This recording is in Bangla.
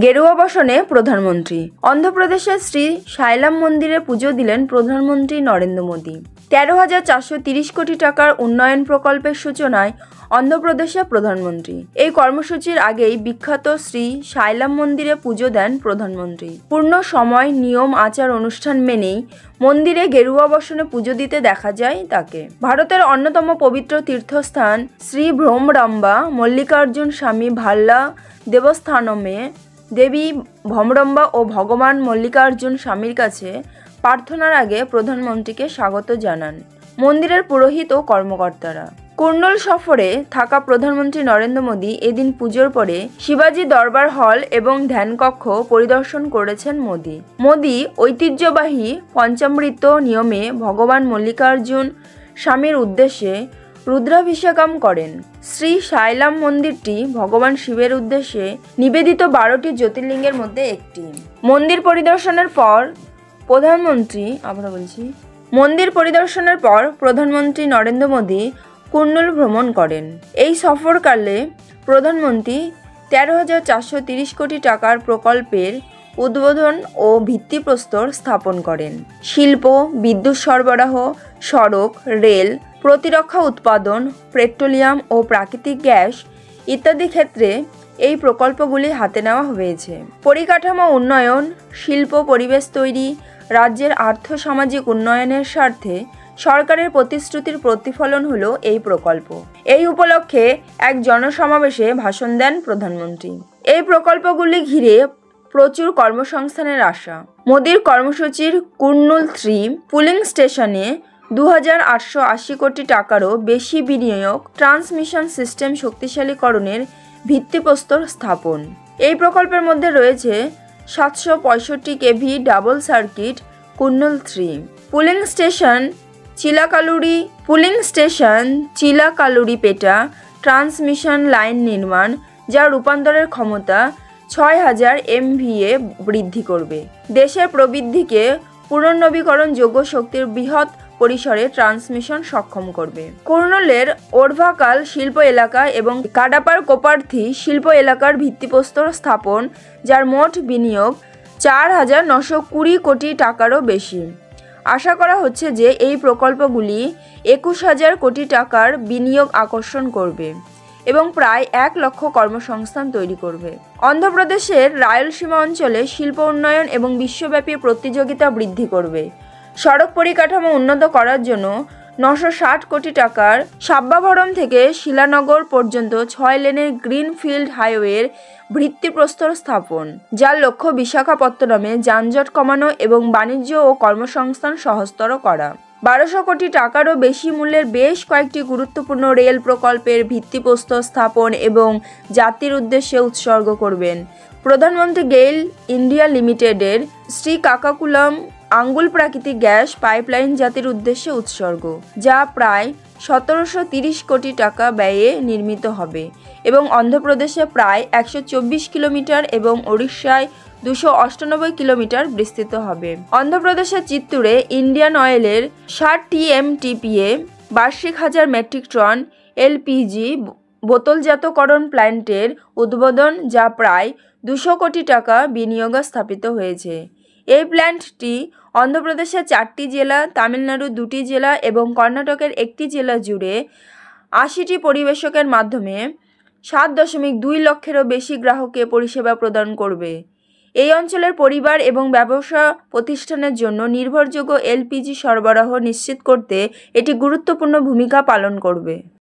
গেরুয়া বসনে প্রধানমন্ত্রী। অন্ধ্রপ্রদেশের শ্রী সাইলাম মন্দিরে পুজো দিলেন প্রধানমন্ত্রী নরেন্দ্র মোদী। 13,430 কোটি টাকার উন্নয়ন প্রকল্পের সূচনায় অন্ধ্রপ্রদেশে প্রধানমন্ত্রী। এই কর্মসূচির আগেই বিখ্যাত শ্রী সাইলাম মন্দিরে পুজো দেন প্রধানমন্ত্রী। পূর্ণ সময় নিয়ম আচার অনুষ্ঠান মেনেই মন্দিরে গেরুয়া বসনে পুজো দিতে দেখা যায় তাকে। ভারতের অন্যতম পবিত্র তীর্থস্থান শ্রী ভ্রমরাম্বা মল্লিকার্জুন স্বামী ভাল্লা দেবস্থানমে দেবী ভ্রমরাম্বা ও ভগবান মল্লিকার্জুন স্বামীর কাছে প্রার্থনার আগে প্রধানমন্ত্রীকে স্বাগত জানান মন্দিরের পুরোহিত ও কর্মকর্তারা। কুর্নুল সফরে থাকা প্রধানমন্ত্রী নরেন্দ্র মোদী এদিন পুজোর পরে শিবাজি দরবার হল এবং ধ্যানকক্ষ পরিদর্শন করেছেন। মোদী ঐতিহ্যবাহী পঞ্চামৃত নিয়মে ভগবান মল্লিকার্জুন স্বামীর উদ্দেশ্যে রুদ্রাভিষেকম করেন। শ্রী সাইলাম মন্দিরটি ভগবান শিবের উদ্দেশ্যে নিবেদিত 12টি জ্যোতির্লিঙ্গের মধ্যে একটি। মন্দির পরিদর্শনের পর প্রধানমন্ত্রী নরেন্দ্র মোদী কুর্নুল ভ্রমণ করেন। এই সফরকালে প্রধানমন্ত্রী 13,430 কোটি টাকার প্রকল্পের উদ্বোধন ও ভিত্তিপ্রস্তর স্থাপন করেন। শিল্প, বিদ্যুৎ সরবরাহ, সড়ক, রেল, প্রতিরক্ষা উৎপাদন, পেট্রোলিয়াম ও প্রাকৃতিক গ্যাস ইত্যাদি ক্ষেত্রে এই প্রকল্পগুলি হাতে নেওয়া হয়েছে। পরিকাঠামো উন্নয়ন, শিল্প পরিবেশ তৈরি, রাজ্যের আর্থ-সামাজিক উন্নয়নের স্বার্থে সরকারের প্রতিশ্রুতির প্রতিফলন হলো এই প্রকল্প। এই উপলক্ষে এক জনসমাবেশে ভাষণ দেন প্রধানমন্ত্রী। এই প্রকল্পগুলি ঘিরে প্রচুর কর্মসংস্থানের আশা। মোদীর কর্মসূচির কুর্নুল 3 পুলিং স্টেশনে 2,880 কোটি টাকারও বেশি বিনিয়োগ, ট্রান্সমিশন সিস্টেম শক্তিশালীকরণের ভিত্তিপ্রস্তর স্থাপন। এই প্রকল্পের মধ্যে রয়েছে 765 KV double circuit Kurnool 3 pooling station Chilakaluripeta transmission line নির্মাণ, যা রূপান্তরের ক্ষমতা 6,000 MVA বৃদ্ধি করবে। দেশের প্রবৃদ্ধিকে পুনর্নবীকরণযোগ্য শক্তির বৃহৎ পরিসরে ট্রান্সমিশন সক্ষম করবে। কুর্নুলের ওরভাকাল শিল্প এলাকা এবং কাডাপার কোপার্থি শিল্প এলাকার ভিত্তিপ্রস্তর স্থাপন, যার মোট বিনিয়োগ 4,920 কোটি টাকারও বেশি। আশা করা হচ্ছে যে এই প্রকল্পগুলি 21,000 কোটি টাকার বিনিয়োগ আকর্ষণ করবে এবং প্রায় 1 লক্ষ কর্মসংস্থান তৈরি করবে। অন্ধ্রপ্রদেশের রায়লসীমা অঞ্চলে শিল্প উন্নয়ন এবং বিশ্বব্যাপী প্রতিযোগিতা বৃদ্ধি করবে। সড়ক পরিকাঠামো উন্নত করার জন্য 960 কোটি টাকার সাব্বাভরম থেকে শিলানগর পর্যন্ত 6 লেনের গ্রিনফিল্ড হাইওয়ের ভিত্তিপ্রস্তর স্থাপন, যার লক্ষ্য বিশাখাপত্তনমে যানজট কমানো এবং বাণিজ্য ও কর্মসংস্থান সহজতর করা। 1200 কোটি টাকারও বেশি মূল্যের বেশ কয়েকটি গুরুত্বপূর্ণ রেল প্রকল্পের ভিত্তিপ্রস্তর স্থাপন এবং জাতির উদ্দেশ্যে উৎসর্গ করবেন। প্রধানমন্ত্রী গেইল ইন্ডিয়া লিমিটেডের শ্রীকাকুলাম আঙ্গুল প্রাকৃতিক গ্যাস পাইপলাইন জাতির উদ্দেশ্যে উৎসর্গ, যা প্রায় 1,730 কোটি টাকা ব্যয়ে নির্মিত হবে এবং অন্ধ্রপ্রদেশে প্রায় 124 কিলোমিটার এবং ওড়িশায় 298 কিলোমিটার বিস্তৃত হবে। অন্ধ্রপ্রদেশের চিত্তুরে ইন্ডিয়ান অয়েলের 60 TMTPA বার্ষিক 1000 মেট্রিক টন LPG বোতলজাতকরণ প্ল্যান্টের উদ্বোধন, যা প্রায় 200 কোটি টাকা বিনিয়োগে স্থাপিত হয়েছে। এই প্ল্যান্টটি অন্ধ্রপ্রদেশের 4টি জেলা, তামিলনাড়ুর 2টি জেলা এবং কর্ণাটকের 1টি জেলা জুড়ে 80টি পরিবেশকের মাধ্যমে 7.2 লক্ষেরও বেশি গ্রাহককে পরিষেবা প্রদান করবে। এই অঞ্চলের পরিবার এবং ব্যবসা প্রতিষ্ঠানের জন্য নির্ভরযোগ্য LPG সরবরাহ নিশ্চিত করতে এটি গুরুত্বপূর্ণ ভূমিকা পালন করবে।